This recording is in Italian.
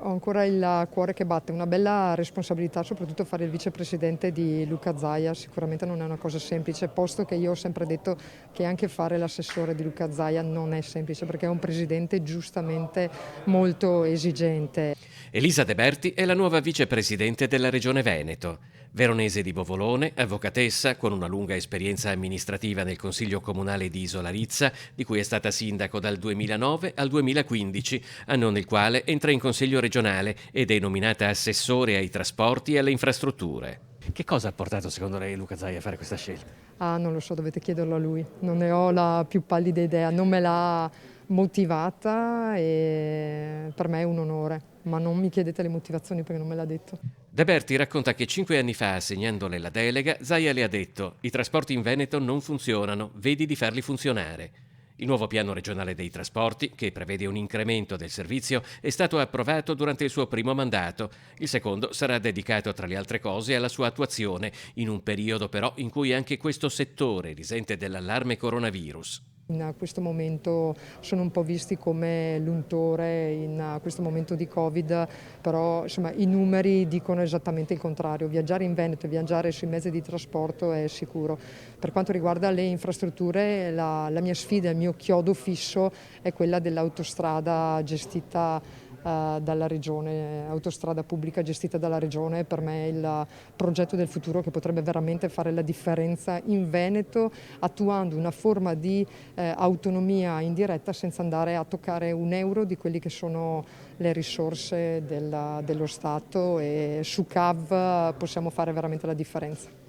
Ho ancora il cuore che batte, una bella responsabilità, soprattutto fare il vicepresidente di Luca Zaia, sicuramente non è una cosa semplice, posto che io ho sempre detto che anche fare l'assessore di Luca Zaia non è semplice, perché è un presidente giustamente molto esigente. Elisa De Berti è la nuova vicepresidente della Regione Veneto. Veronese di Bovolone, avvocatessa con una lunga esperienza amministrativa nel Consiglio Comunale di Isola Rizza, di cui è stata sindaco dal 2009 al 2015, anno nel quale entra in Consiglio regionale ed è nominata assessore ai trasporti e alle infrastrutture. Che cosa ha portato secondo lei Luca Zaia a fare questa scelta? Ah, non lo so, dovete chiederlo a lui, non ne ho la più pallida idea, non me l'ha motivata e per me è un onore, ma non mi chiedete le motivazioni perché non me l'ha detto. De Berti racconta che 5 anni fa, assegnandole la delega, Zaia le ha detto: "I trasporti in Veneto non funzionano, vedi di farli funzionare". Il nuovo piano regionale dei trasporti, che prevede un incremento del servizio, è stato approvato durante il suo primo mandato. Il secondo sarà dedicato, tra le altre cose, alla sua attuazione, in un periodo però in cui anche questo settore risente dell'allarme coronavirus. In questo momento sono un po' visti come l'untore in questo momento di Covid, però insomma, i numeri dicono esattamente il contrario. Viaggiare in Veneto e viaggiare sui mezzi di trasporto è sicuro. Per quanto riguarda le infrastrutture, la mia sfida, il mio chiodo fisso è quella dell'autostrada gestita dalla regione, autostrada pubblica gestita dalla regione. Per me è il progetto del futuro che potrebbe veramente fare la differenza in Veneto, attuando una forma di autonomia indiretta senza andare a toccare un euro di quelli che sono le risorse dello Stato, e su CAV possiamo fare veramente la differenza.